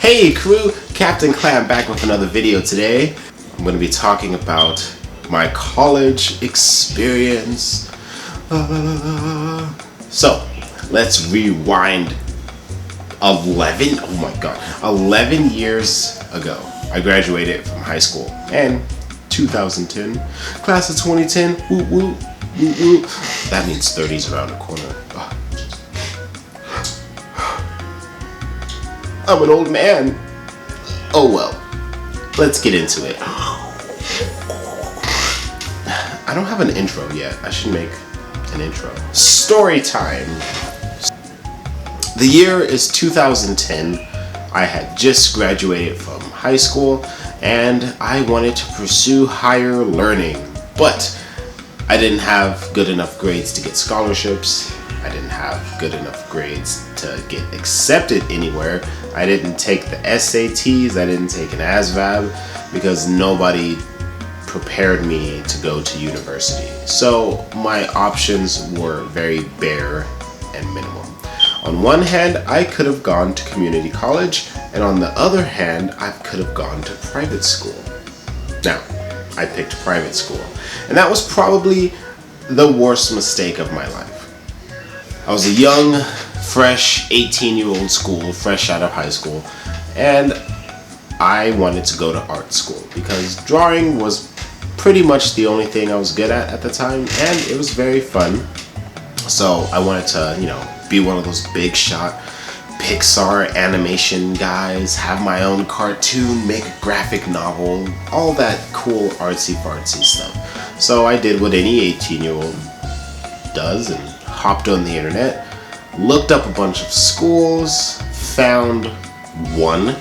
Hey crew, Captain Clam back with another video today. I'm going to be talking about my college experience. So, let's rewind 11 years ago. I graduated from high school and 2010, class of 2010, woo woo, woo woo. That means 30's around the corner. I'm an old man. Oh well, let's get into it. I don't have an intro yet. I should make an intro. Story time. The year is 2010. I had just graduated from high school and I wanted to pursue higher learning, but I didn't have good enough grades to get scholarships. I didn't have good enough grades to get accepted anywhere. I didn't take the SATs, I didn't take an ASVAB because nobody prepared me to go to university. So my options were very bare and minimum. On one hand, I could have gone to community college, and on the other hand, I could have gone to private school. Now, I picked private school, and that was probably the worst mistake of my life. I was a young, fresh 18-year-old school, fresh out of high school, and I wanted to go to art school because drawing was pretty much the only thing I was good at the time, and it was very fun. So I wanted to, be one of those big shot Pixar animation guys, have my own cartoon, make a graphic novel, all that cool artsy fartsy stuff. So I did what any 18-year-old does and hopped on the internet, looked up a bunch of schools, found one,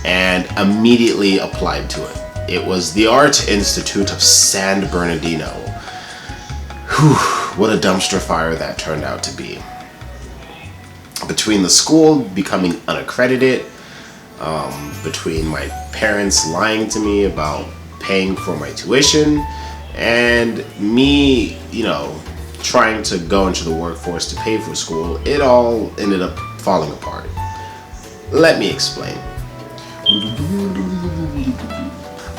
and immediately applied to it. It was the Art Institute of San Bernardino. Whew, what a dumpster fire that turned out to be. Between the school becoming unaccredited, between my parents lying to me about paying for my tuition, and me, trying to go into the workforce to pay for school, it all ended up falling apart. Let me explain.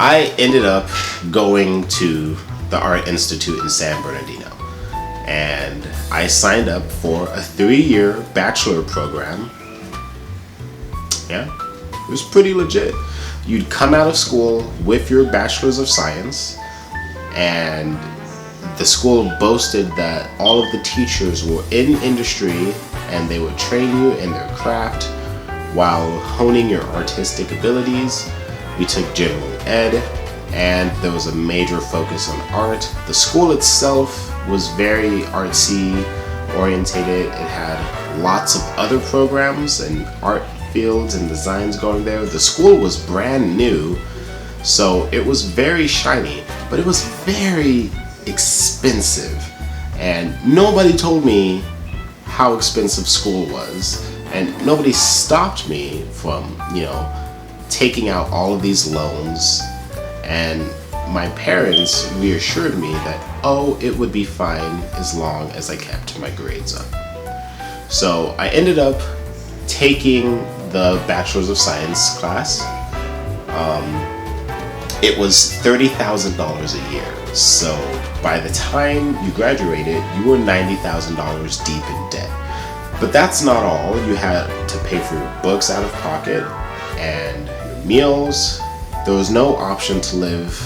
I ended up going to the Art Institute in San Bernardino, and I signed up for a 3-year bachelor program. Yeah, it was pretty legit. You'd come out of school with your bachelor's of science, and the school boasted that all of the teachers were in industry and they would train you in their craft while honing your artistic abilities. We took general ed, and there was a major focus on art. The school itself was very artsy orientated. It had lots of other programs and art fields and designs going there. The school was brand new, so it was very shiny, but it was very expensive, and nobody told me how expensive school was, and nobody stopped me from taking out all of these loans. And my parents reassured me that it would be fine as long as I kept my grades up. So I ended up taking the Bachelor's of Science class. It was $30,000 a year. So by the time you graduated, you were $90,000 deep in debt. But that's not all. You had to pay for your books out of pocket and your meals. There was no option to live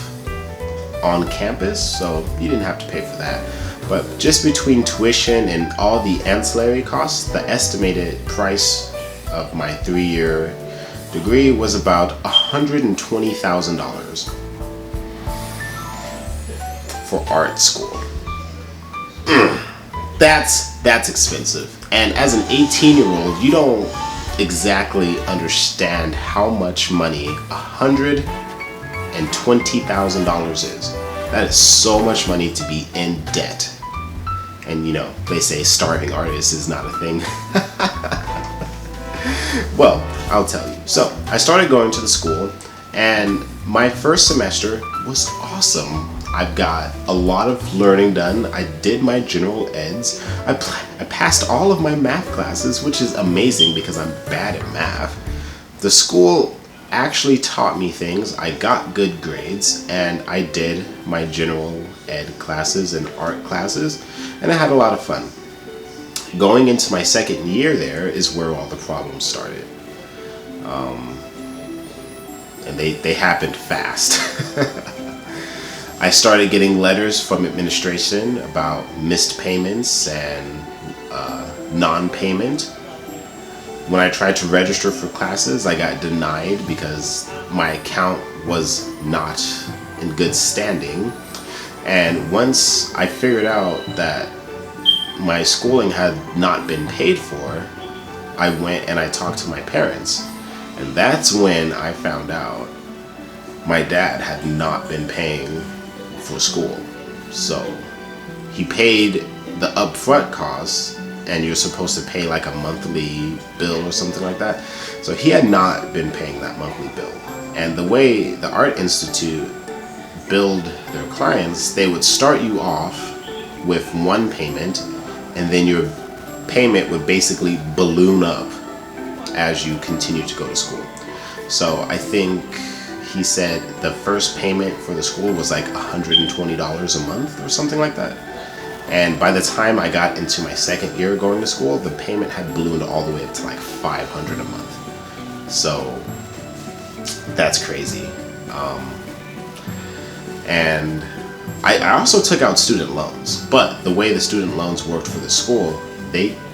on campus, so you didn't have to pay for that. But just between tuition and all the ancillary costs, the estimated price of my 3-year degree was about $120,000 for art school. That's expensive. And as an 18-year-old, you don't exactly understand how much money $120,000 is. That is so much money to be in debt. And they say starving artist is not a thing. Well, I'll tell you. So I started going to the school, and my first semester was awesome. I've got a lot of learning done. I did my general eds. I passed all of my math classes, which is amazing because I'm bad at math. The school actually taught me things. I got good grades, and I did my general ed classes and art classes, and I had a lot of fun. Going into my second year there is where all the problems started. And they happened fast. I started getting letters from administration about missed payments and non-payment. When I tried to register for classes, I got denied because my account was not in good standing. And once I figured out that my schooling had not been paid for, I went and I talked to my parents. And that's when I found out my dad had not been paying for school. So he paid the upfront costs, and you're supposed to pay like a monthly bill or something like that. So he had not been paying that monthly bill. And the way the Art Institute billed their clients, they would start you off with one payment, and then your payment would basically balloon up as you continue to go to school. So I think he said the first payment for the school was like $120 a month or something like that. And by the time I got into my second year going to school, the payment had ballooned all the way up to like $500 a month. So that's crazy. And I also took out student loans, but the way the student loans worked for the school,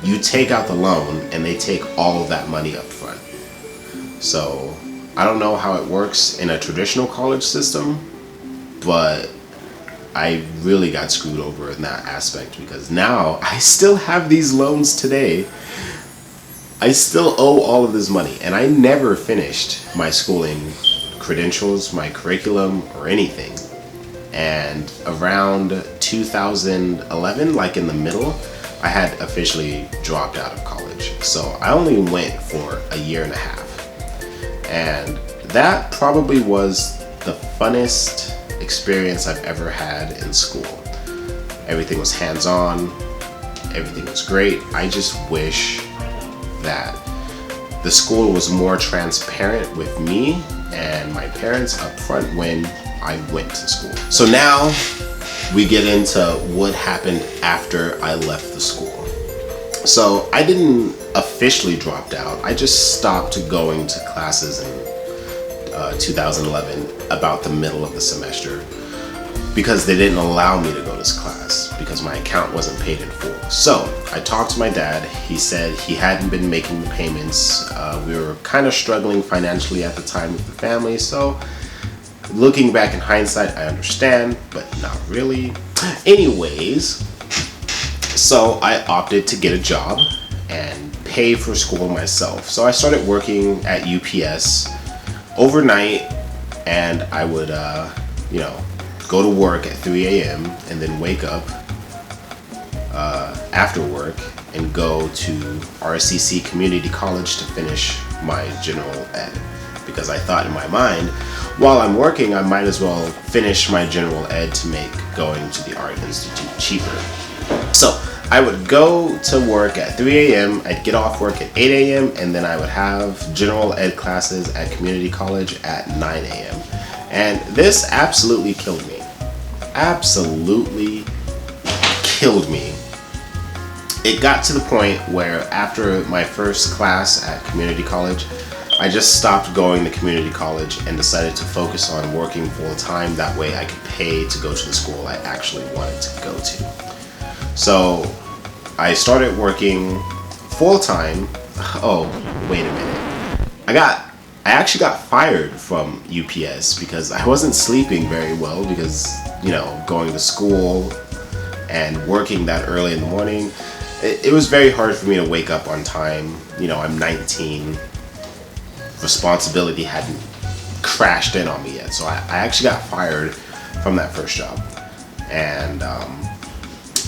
you take out the loan and they take all of that money up front. So I don't know how it works in a traditional college system, but I really got screwed over in that aspect, because now I still have these loans today. I still owe all of this money, and I never finished my schooling credentials, my curriculum, or anything. And around 2011, like in the middle, I had officially dropped out of college. So I only went for a year and a half. And that probably was the funnest experience I've ever had in school. Everything was hands-on, everything was great. I just wish that the school was more transparent with me and my parents up front when I went to school. So now we get into what happened after I left the school. So I didn't officially drop out. I just stopped going to classes in 2011, about the middle of the semester, because they didn't allow me to go to class because my account wasn't paid in full. So I talked to my dad. He said he hadn't been making the payments. We were kind of struggling financially at the time with the family. So looking back in hindsight, I understand, but not really. Anyways, so I opted to get a job and pay for school myself. So I started working at UPS overnight, and I would, go to work at 3 a.m. and then wake up after work and go to RCC Community College to finish my general ed. Because I thought in my mind, while I'm working, I might as well finish my general ed to make going to the Art Institute cheaper. So I would go to work at 3 a.m., I'd get off work at 8 a.m., and then I would have general ed classes at community college at 9 a.m. And this absolutely killed me. Absolutely killed me. It got to the point where after my first class at community college, I just stopped going to community college and decided to focus on working full time. That way I could pay to go to the school I actually wanted to go to. So I started working full time. Oh, wait a minute. I actually got fired from UPS because I wasn't sleeping very well because, going to school and working that early in the morning, it was very hard for me to wake up on time. I'm 19. Responsibility hadn't crashed in on me yet. So I actually got fired from that first job. And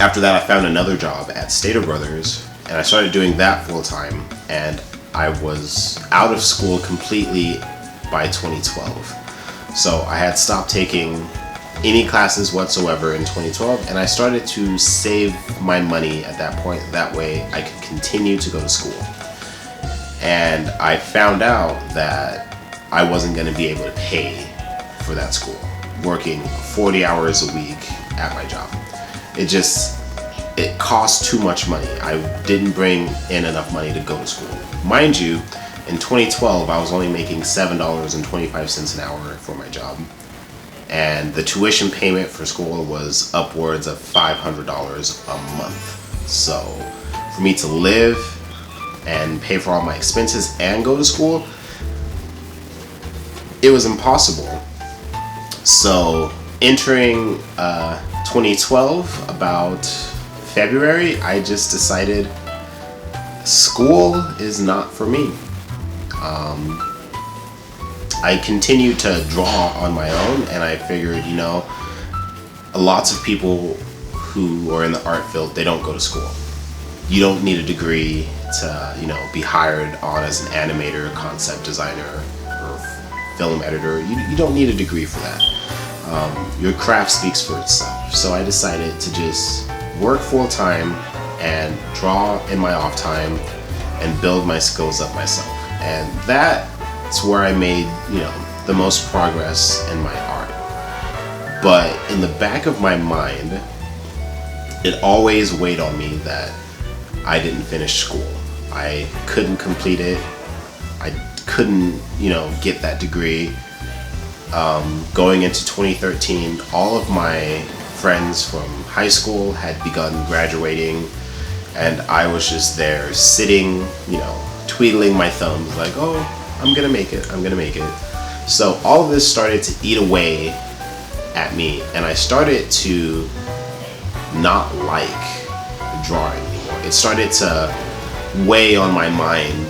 after that, I found another job at Stater Brothers, and I started doing that full time. And I was out of school completely by 2012. So I had stopped taking any classes whatsoever in 2012, and I started to save my money at that point. That way I could continue to go to school. And I found out that I wasn't going to be able to pay for that school, working 40 hours a week at my job. It cost too much money. I didn't bring in enough money to go to school. Mind you, in 2012, I was only making $7.25 an hour for my job. And the tuition payment for school was upwards of $500 a month. So for me to live and pay for all my expenses and go to school, it was impossible. So entering 2012, about February, I just decided school is not for me. I continued to draw on my own, and I figured, lots of people who are in the art field, they don't go to school. You don't need a degree to, be hired on as an animator, concept designer, or film editor. You don't need a degree for that. Your craft speaks for itself. So I decided to just work full-time and draw in my off time and build my skills up myself. And that's where I made, the most progress in my art. But in the back of my mind, it always weighed on me that I didn't finish school. I couldn't complete it. I couldn't, get that degree. Going into 2013, all of my friends from high school had begun graduating, and I was just there sitting, twiddling my thumbs like, oh, I'm gonna make it. So all of this started to eat away at me, and I started to not like drawing anymore. It started to weigh on my mind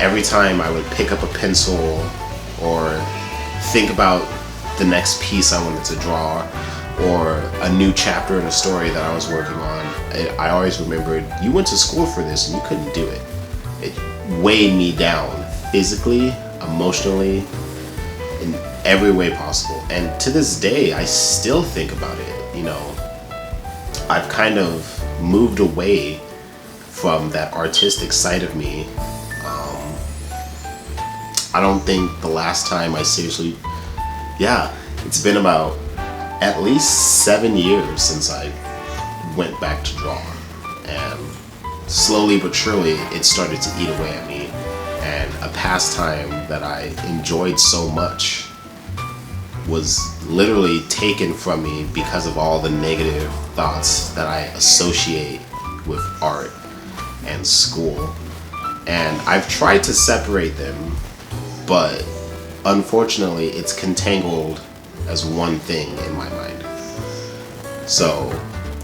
every time I would pick up a pencil or think about the next piece I wanted to draw or a new chapter in a story that I was working on. I always remembered, you went to school for this and you couldn't do it. It weighed me down physically, emotionally, in every way possible. And to this day, I still think about it. I've kind of moved away from that artistic side of me. I don't think the last time I seriously, it's been about at least 7 years since I went back to draw. And slowly but surely, it started to eat away at me. And a pastime that I enjoyed so much was literally taken from me because of all the negative thoughts that I associate with art and school. And I've tried to separate them, but unfortunately it's contangled as one thing in my mind. So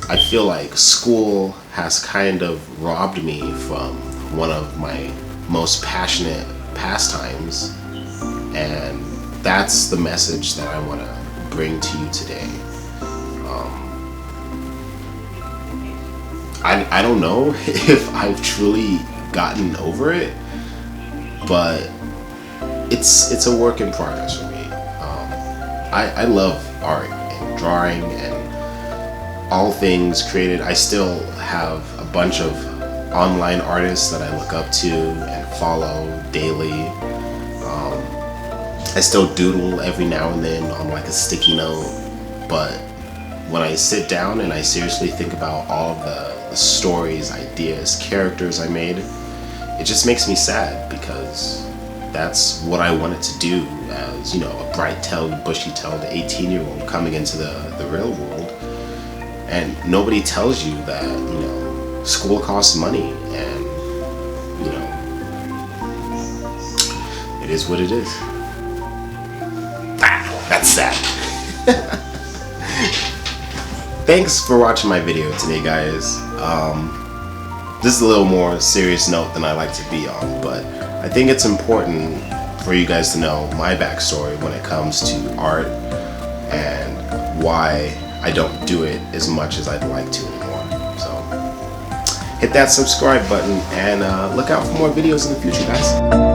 I feel like school has kind of robbed me from one of my most passionate pastimes, and that's the message that I want to bring to you today. I don't know if I've truly gotten over it, but it's a work in progress for me. I love art and drawing and all things created. I still have a bunch of online artists that I look up to and follow daily. I still doodle every now and then on like a sticky note, but when I sit down and I seriously think about all of the stories, ideas, characters I made, it just makes me sad because that's what I wanted to do as, a bright-tailed, bushy-tailed 18-year-old coming into the real world. And nobody tells you that, school costs money, and, it is what it is. That's sad. Thanks for watching my video today, guys. This is a little more serious note than I like to be on, but I think it's important for you guys to know my backstory when it comes to art and why I don't do it as much as I'd like to anymore. So hit that subscribe button and look out for more videos in the future, guys.